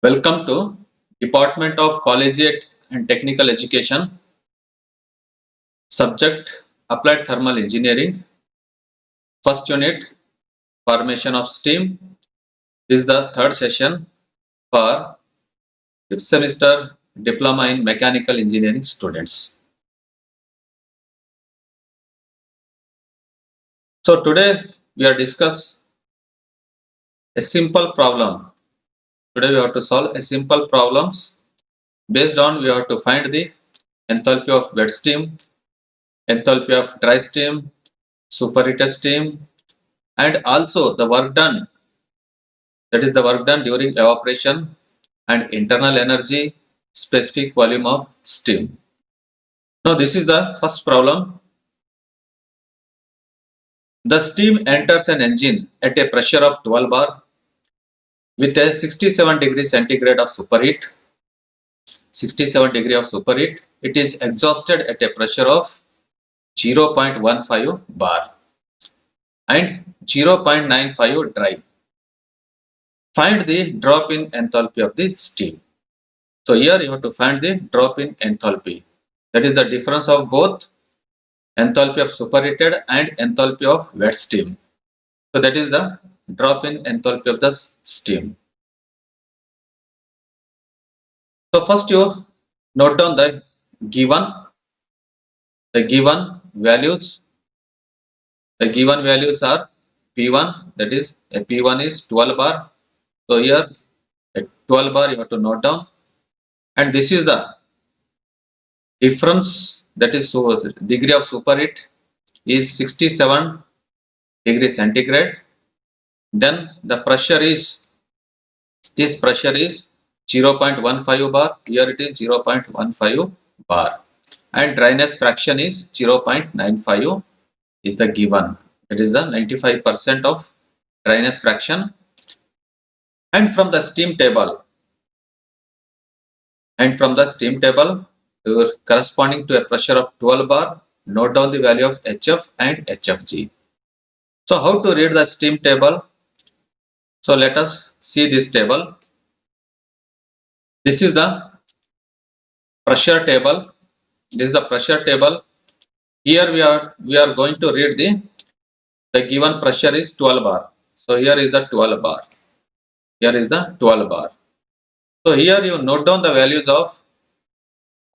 Welcome to Department of Collegiate and Technical Education. Subject Applied Thermal Engineering. First unit Formation of Steam. This is the third session for fifth semester Diploma in Mechanical Engineering students. So today we are discuss a simple problem. Today we have to solve a simple problems. Based on we have to find the enthalpy of wet steam, enthalpy of dry steam, superheated steam, and also the work done, that is the work done during evaporation, and internal energy, specific volume of steam. Now this is the first problem. The steam enters an engine at a pressure of 12 bar with a 67 degree centigrade of superheat. 67 degree of superheat. It is exhausted at a pressure of 0.15 bar and 0.95 dry. Find the drop in enthalpy of the steam. So here you have to find the drop in enthalpy. That is the difference of both enthalpy of superheated and enthalpy of wet steam. So that is the drop in enthalpy of the steam. So first you note down the given values. The given values are P1, that is a P1 is 12 bar. So here at 12 bar you have to note down, and this is the difference, that is so degree of superheat is 67 degree centigrade. Then the pressure is, this pressure is 0.15 bar, here it is 0.15 bar, and dryness fraction is 0.95 is the given, that is the 95% of dryness fraction. And from the steam table, corresponding to a pressure of 12 bar, note down the value of HF and HFG. So how to read the steam table? So let us see this table. This is the pressure table. This is the pressure table. Here we are going to read the given pressure is 12 bar. So here is the 12 bar. Here is the 12 bar. So here you note down the values of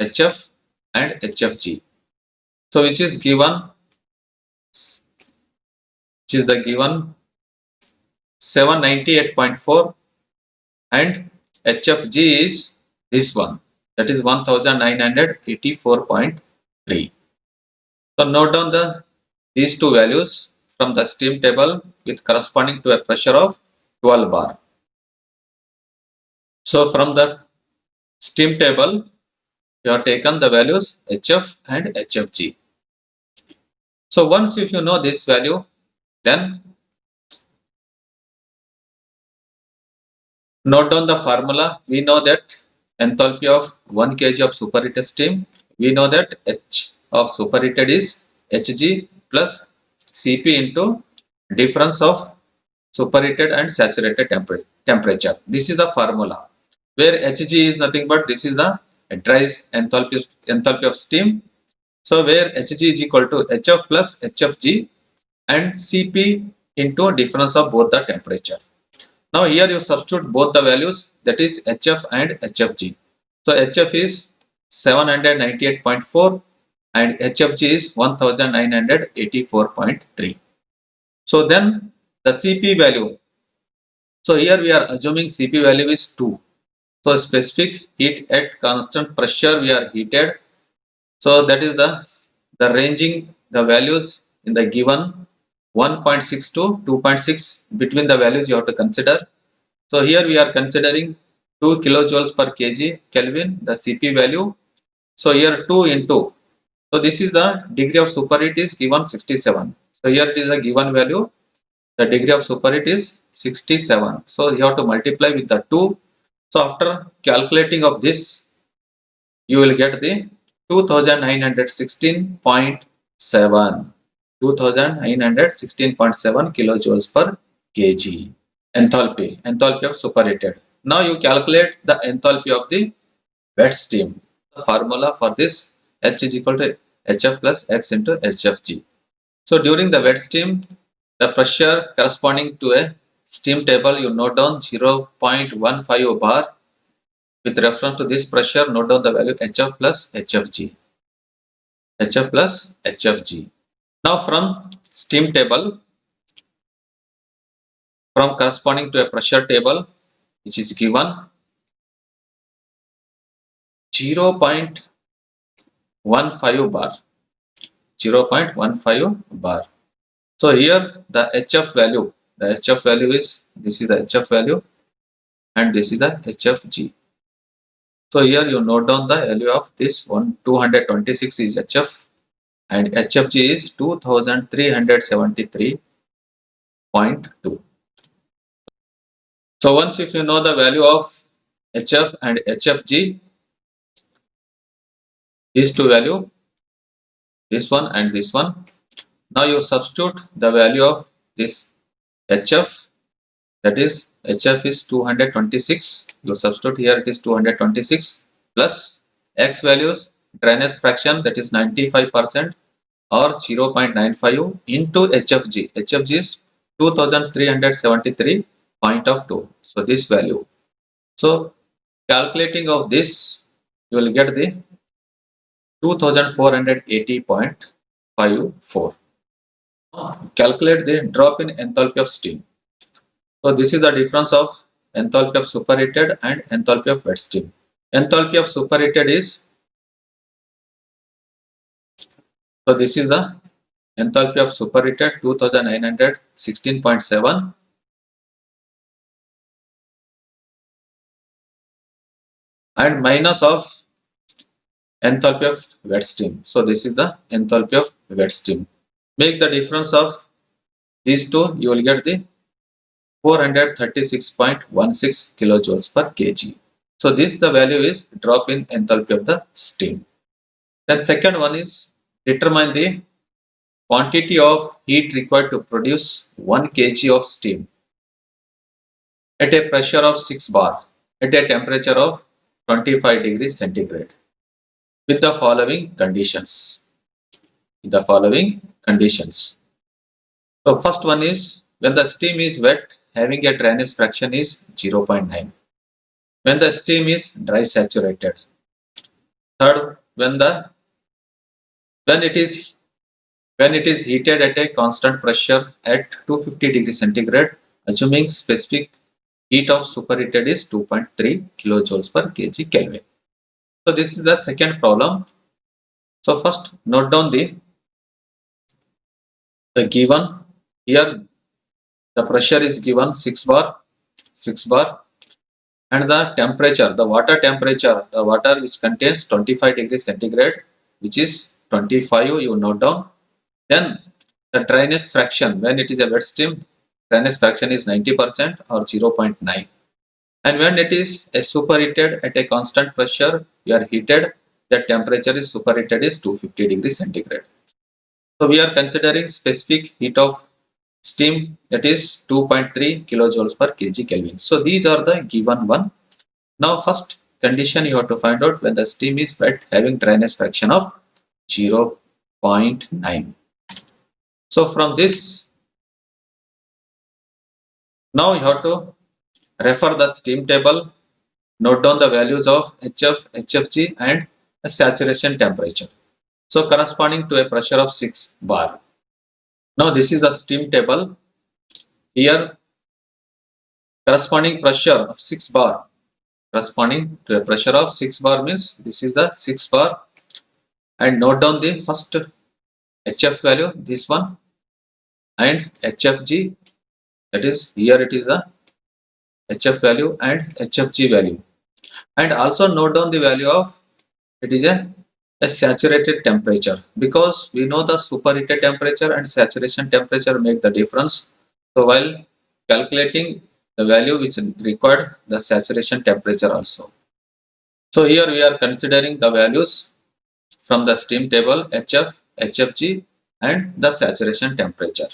HF and HFG. So which is given 798.4, and HFG is this one, that is 1984.3. So note down these two values from the steam table with corresponding to a pressure of 12 bar. So from the steam table you have taken the values HF and HFG. So once if you know this value, then note down the formula. We know that enthalpy of 1 kg of superheated steam, we know that H of superheated is Hg plus Cp into difference of superheated and saturated temperature. This is the formula, where Hg is nothing but this is the dry enthalpy of steam. So where Hg is equal to Hf plus Hfg and Cp into difference of both the temperature. Now here you substitute both the values, that is HF and HFG. So HF is 798.4 and HFG is 1984.3. So then the Cp value. So here we are assuming Cp value is 2. So specific heat at constant pressure we are heated. So that is the ranging the values in the given 1.6 to 2.6, between the values you have to consider. So here we are considering 2 kilojoules per kg Kelvin, the Cp value. So here 2 into, so this is the degree of superheat is given 67. So here it is a given value, the degree of superheat is 67. So you have to multiply with the 2. So after calculating of this, you will get the 2916.7. 2916.7 kilojoules per kg enthalpy of superheated. Now you calculate the enthalpy of the wet steam. The formula for this, H is equal to HF plus X into HFG. So during the wet steam, the pressure corresponding to a steam table, you note down 0.15 bar. With reference to this pressure, note down the value HF plus HFG. HF plus HFG. Now from steam table, from corresponding to a pressure table, which is given 0.15 bar. 0.15 bar. So here the HF value is, this is the HF value and this is the HFG. So here you note down the value of this one, 226 is HF and HFG is 2373.2. So once if you know the value of HF and HFG, these two value, this one and this one. Now you substitute the value of this HF, that is HF is 226. You substitute here, it is 226 plus X values, dryness fraction, that is 95% or 0.95 into HFG. HFG is 2373.2. So this value. So calculating of this, you will get the 2480.54. Calculate the drop in enthalpy of steam. So this is the difference of enthalpy of superheated and enthalpy of wet steam. Enthalpy of superheated is, so this is the enthalpy of superheated 2916.7 and minus of enthalpy of wet steam. So this is the enthalpy of wet steam. Make the difference of these two, you will get the 436.16 kilojoules per kg. So this the value is drop in enthalpy of the steam. Then second one is determine the quantity of heat required to produce 1 kg of steam at a pressure of 6 bar at a temperature of 25 degrees centigrade with the following conditions. So first one is when the steam is wet, having a dryness fraction is 0.9. When the steam is dry saturated. Third, when it is heated at a constant pressure at 250 degrees centigrade, assuming specific heat of superheated is 2.3 kilojoules per kg Kelvin. So this is the second problem. So first note down the given here. The pressure is given 6 bar and the temperature, the water which contains 25 degrees centigrade, which is 25, you note down. Then the dryness fraction, when it is a wet steam, dryness fraction is 90% or 0.9. And when it is a superheated at a constant pressure, you are heated, the temperature is superheated is 250 degrees centigrade. So we are considering specific heat of steam, that is 2.3 kilojoules per kg Kelvin. So these are the given one. Now first condition you have to find out when the steam is wet having dryness fraction of 0.9. So from this, now you have to refer the steam table, note down the values of HF, HFG and the saturation temperature. So corresponding to a pressure of 6 bar. Now this is the steam table. Here corresponding pressure of 6 bar. Corresponding to a pressure of 6 bar means this is the 6 bar. And note down the first HF value, this one, and HFG, that is here it is the HF value and HFG value. And also note down the value of, it is a saturated temperature, because we know the superheated temperature and saturation temperature make the difference. So while calculating the value which required the saturation temperature also. So here we are considering the values from the steam table, HF, HFG and the saturation temperature.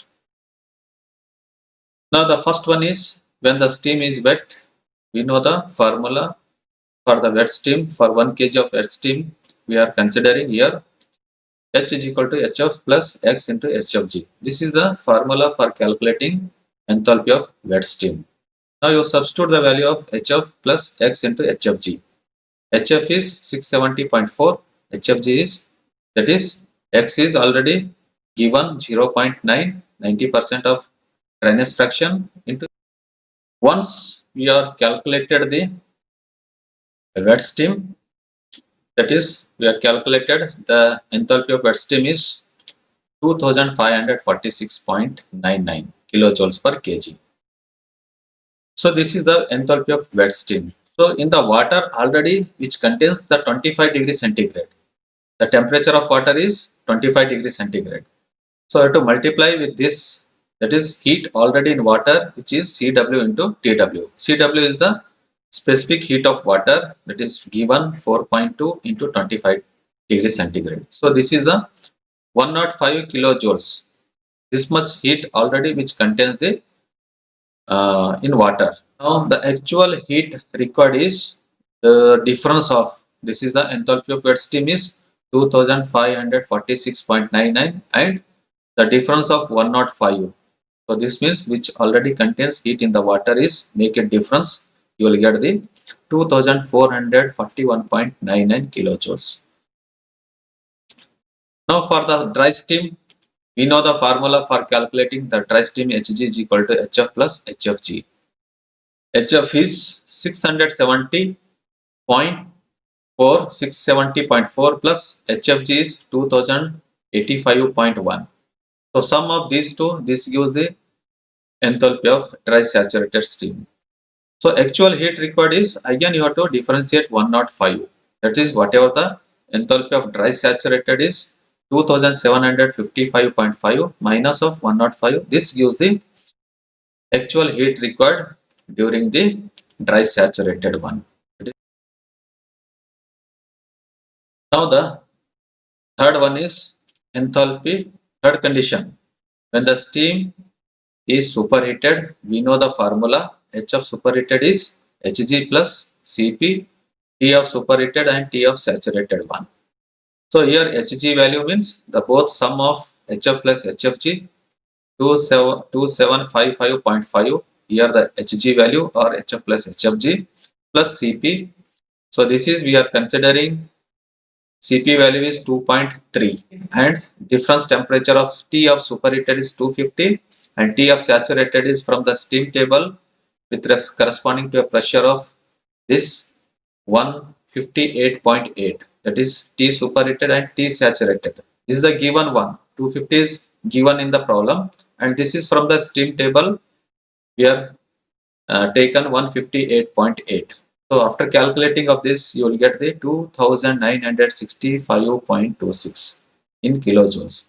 Now the first one is when the steam is wet we know the formula for the wet steam. For 1 kg of wet steam, we are considering here H is equal to HF plus X into HFG. This is the formula for calculating enthalpy of wet steam. Now you substitute the value of HF plus X into HFG. HF is 670.4, HFG is, that is, X is already given 0.9, 90% of dryness fraction into. Once we are calculated the wet steam, that is, we have calculated the enthalpy of wet steam is 2546.99 kilojoules per kg. So this is the enthalpy of wet steam. So in the water already, which contains the 25 degrees centigrade, the temperature of water is 25 degrees centigrade. So I have to multiply with this, that is heat already in water, which is Cw into Tw. Cw is the specific heat of water, that is given 4.2 into 25 degrees centigrade. So this is the 105 kilojoules. This much heat already which contains the in water. Now the actual heat required is the difference of, this is the enthalpy of wet steam is 2546.99 and the difference of 105. So this means which already contains heat in the water is make a difference. You will get the 2441.99 kilojoules. Now for the dry steam, we know the formula for calculating the dry steam Hg is equal to Hf plus Hfg. Hf is 670.4 plus Hfg is 2085.1. So sum of these two, this gives the enthalpy of dry saturated steam. So actual heat required is, again you have to differentiate 105. That is whatever the enthalpy of dry saturated is 2755.5 minus of 105. This gives the actual heat required during the dry saturated one. Now the third one is enthalpy, third condition. When the steam is superheated, we know the formula. H of superheated is Hg plus Cp, T of superheated and T of saturated one. So here Hg value means the both sum of Hf plus Hfg 2755.5. Here the Hg value or Hf plus Hfg plus Cp. So this is, we are considering Cp value is 2.3 and difference temperature of T of superheated is 250 and T of saturated is from the steam table with corresponding to a pressure of this 158.8, that is T superheated and T saturated. This is the given one, 250 is given in the problem and this is from the steam table, we are taken 158.8. So after calculating of this, you will get the 2965.26 in kilojoules.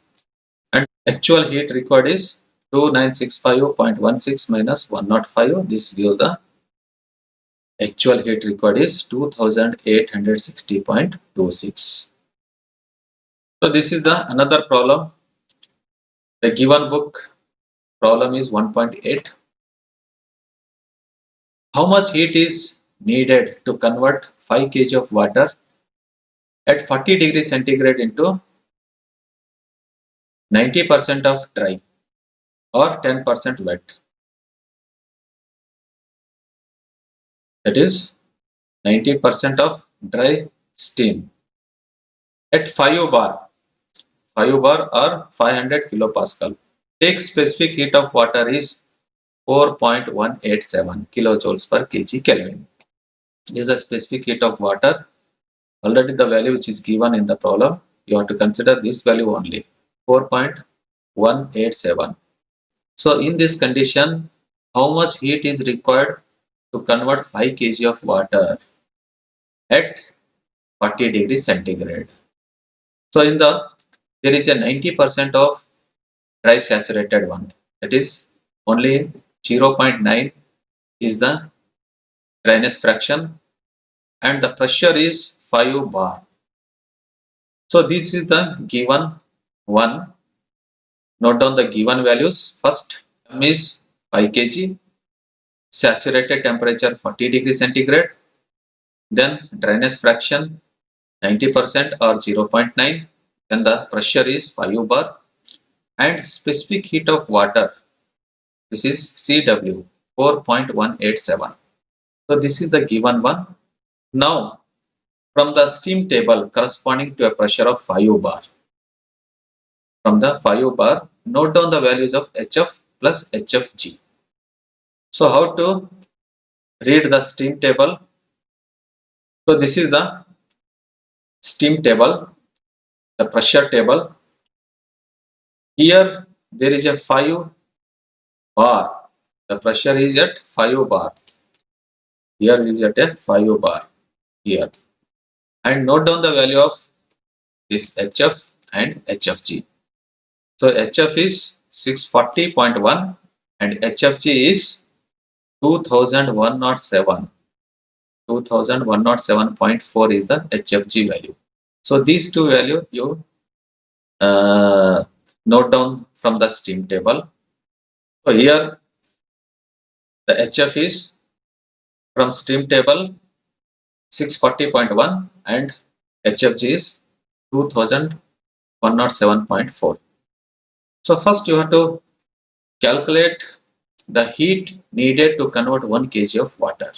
And actual heat required is 2965.16 minus 105. This gives the actual heat required is 2860.26. So this is the another problem. The given book problem is 1.8. How much heat is needed to convert 5 kg of water at 40 degrees centigrade into 90% of dry or 10% wet? That is 90% of dry steam at 5 bar or 500 kilopascal. Take specific heat of water is 4.187 kilojoules per kg Kelvin. This is the specific heat of water. Already the value which is given in the problem, you have to consider this value only, 4.187. So in this condition, how much heat is required to convert 5 kg of water at 40 degrees centigrade? So in there is a 90% of dry saturated one, that is only 0.9 is the dryness fraction and the pressure is 5 bar. So this is the given one. Note down the given values. First M is 5 kg, saturated temperature 40 degrees centigrade, then dryness fraction 90% or 0.9, then the pressure is 5 bar, and specific heat of water, this is CW 4.187. So this is the given one. Now from the steam table corresponding to a pressure of 5 bar, from the 5 bar, note down the values of HF plus HFG. So how to read the steam table? So this is the steam table, the pressure table. Here there is a 5 bar. The pressure is at 5 bar. Here is at a 5 bar here. And note down the value of this HF and HFG. So HF is 640.1 and HFG is 2107. 2107.4 is the HFG value. So these two values you note down from the steam table. So here the HF is from steam table 640.1 and HFG is 2107.4. So first you have to calculate the heat needed to convert 1 kg of water.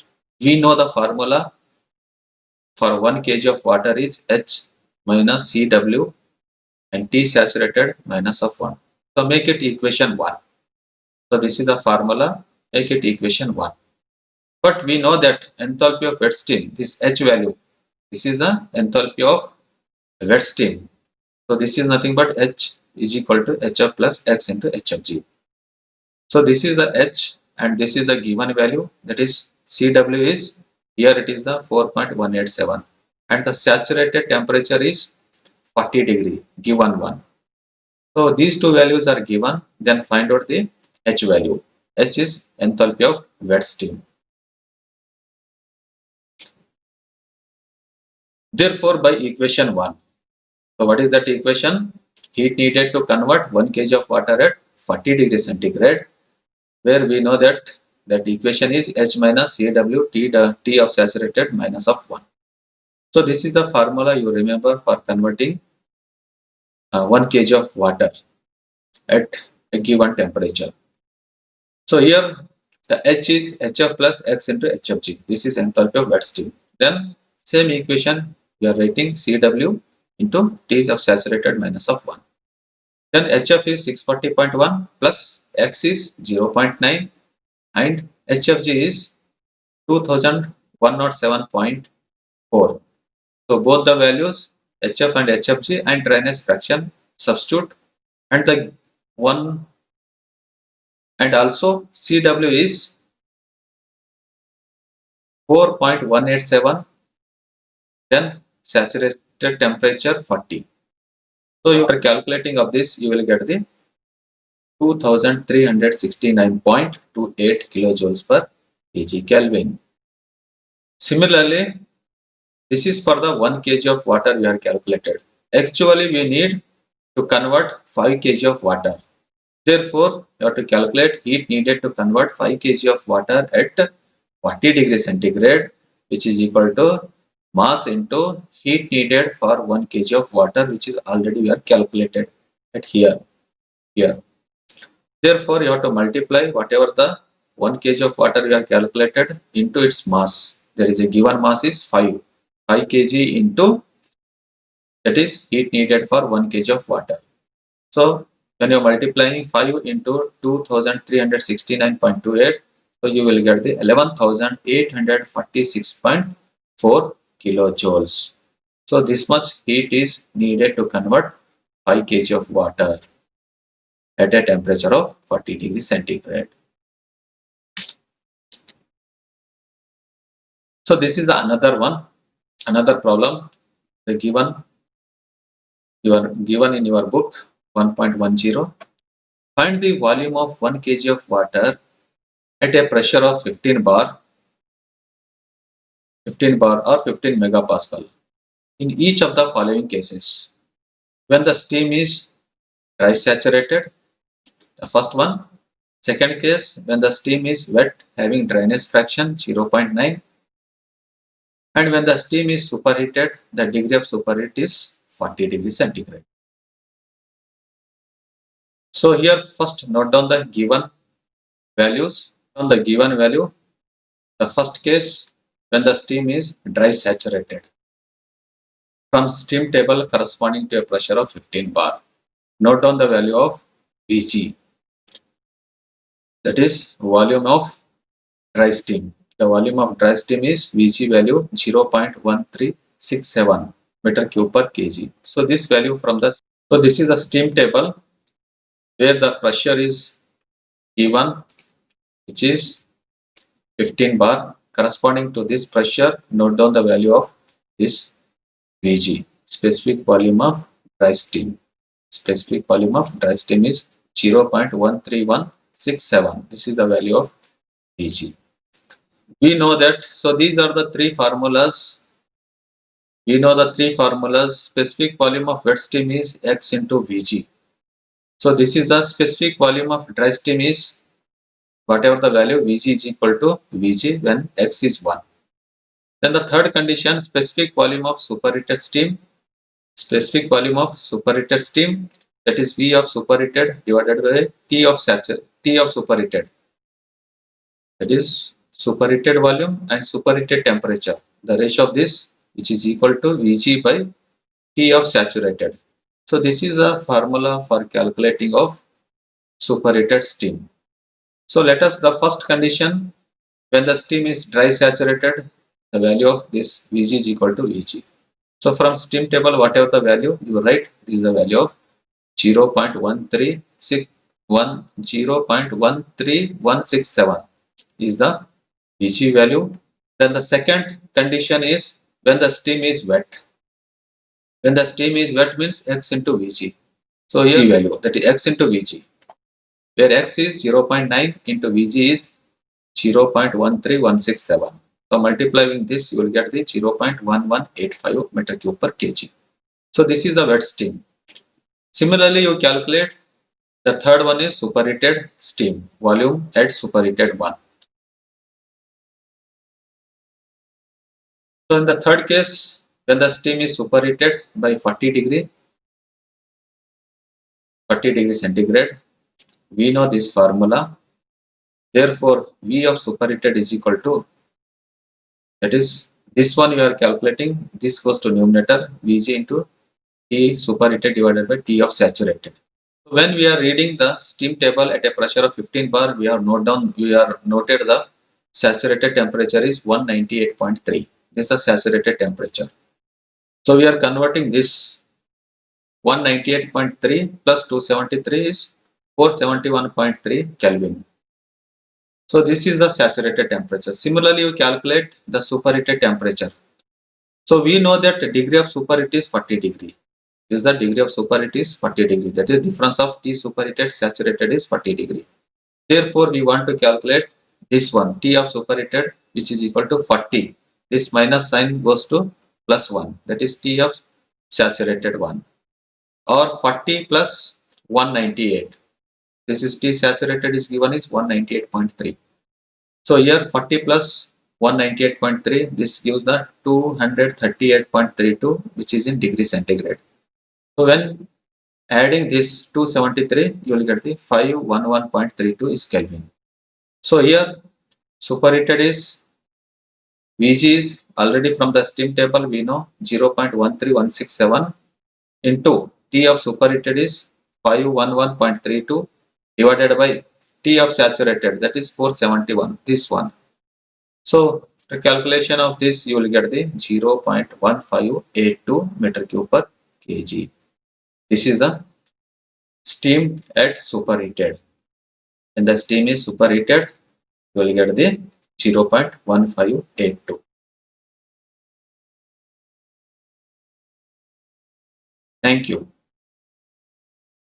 We know the formula for 1 kg of water is H minus CW and T saturated minus of 1. So make it equation 1. So this is the formula, make it equation 1. But we know that enthalpy of wet steam, this H value, this is the enthalpy of wet steam. So this is nothing but H is equal to HF plus X into HFG. So this is the H and this is the given value, that is CW is, here it is the 4.187 and the saturated temperature is 40 degree, given one. So these two values are given, then find out the H value. H is enthalpy of wet steam. Therefore by equation 1, so what is that equation? Heat needed to convert 1 kg of water at 40 degrees centigrade, where we know that equation is H minus CW T of saturated minus of 1. So this is the formula you remember for converting 1 kg of water at a given temperature. So here the H is HF plus X into HFG. This is enthalpy of wet steam. Then same equation we are writing CW into T of saturated minus of 1. Then HF is 640.1 plus X is 0.9 and HFG is 2107.4. So both the values HF and HFG and dryness fraction substitute, and the one and also CW is 4.187, then saturated temperature 40. So you are calculating of this, you will get the 2369.28 kilojoules per kg Kelvin. Similarly, this is for the 1 kg of water we are calculated. Actually, we need to convert 5 kg of water. Therefore, you have to calculate heat needed to convert 5 kg of water at 40 degrees centigrade, which is equal to mass into heat needed for 1 kg of water, which is already we are calculated at here. Therefore, you have to multiply whatever the 1 kg of water we are calculated into its mass. There is a given mass is 5 kg into, that is heat needed for 1 kg of water. So when you are multiplying 5 into 2369.28, so you will get the 11,846.4 kilojoules. So this much heat is needed to convert 5 kg of water at a temperature of 40 degrees centigrade. So this is the another problem. The given in your book 1.10. Find the volume of 1 kg of water at a pressure of 15 bar or 15 megapascal in each of the following cases. When the steam is dry saturated, the first one, Second case, when the steam is wet having dryness fraction 0.9, and when the steam is superheated, the degree of superheat is 40 degrees centigrade. So here first note down the given values. On the given value, the first case, when the steam is dry saturated, from steam table corresponding to a pressure of 15 bar. Note down the value of Vg, that is volume of dry steam. The volume of dry steam is Vg value 0.1367 meter cube per kg. So this value from the, so this is the steam table where the pressure is given, which is 15 bar. Corresponding to this pressure, note down the value of this Vg, specific volume of dry steam. Specific volume of dry steam is 0.13167. This is the value of Vg. We know that, so these are the three formulas. We know the three formulas. Specific volume of wet steam is X into Vg. So this is the specific volume of dry steam is whatever the value, Vg is equal to Vg when X is 1. Then the third condition, specific volume of superheated steam. Specific volume of superheated steam, that is V of superheated divided by T of superheated. That is superheated volume and superheated temperature. The ratio of this, which is equal to Vg by T of saturated. So this is a formula for calculating of superheated steam. So let us, the first condition, when the steam is dry saturated, the value of this Vg is equal to Vg. So from steam table, whatever the value you write, this is the value of 0.13167 is the Vg value. Then the second condition is when the steam is wet. When the steam is wet means X into Vg. So here value, that is X into Vg, where X is 0.9 into Vg is 0.13167. So multiplying this, you will get the 0.1185 meter cube per kg. So this is the wet steam. Similarly, you calculate the third one is superheated steam, volume at superheated 1. So in the third case, when the steam is superheated by 40 degree centigrade, we know this formula. Therefore, V of superheated is equal to, that is this one you are calculating, this goes to numerator, Vg into T superheated divided by T of saturated. When we are reading the steam table at a pressure of 15 bar, we have noted the saturated temperature is 198.3. This is the saturated temperature. So we are converting this 198.3 plus 273 is 471.3 Kelvin. So this is the saturated temperature. Similarly, you calculate the superheated temperature. So we know that the degree of superheat is 40 degree. Is the degree of superheat is 40 degree. That is difference of T superheated saturated is 40 degree. Therefore, we want to calculate this one, T of superheated, which is equal to 40. This minus sign goes to plus 1. That is T of saturated 1. Or 40 plus 198. This is T saturated is given is 198.3. So here 40 plus 198.3, this gives the 238.32, which is in degree centigrade. So when adding this 273, you will get the 511.32 is Kelvin. So here superheated is Vg is already from the steam table we know 0.13167 into T of superheated is 511.32 divided by T of saturated, that is 471, this one. So the calculation of this, you will get the 0.1582 meter cube per kg. This is the steam at superheated. When the steam is superheated, you will get the 0.1582. Thank you.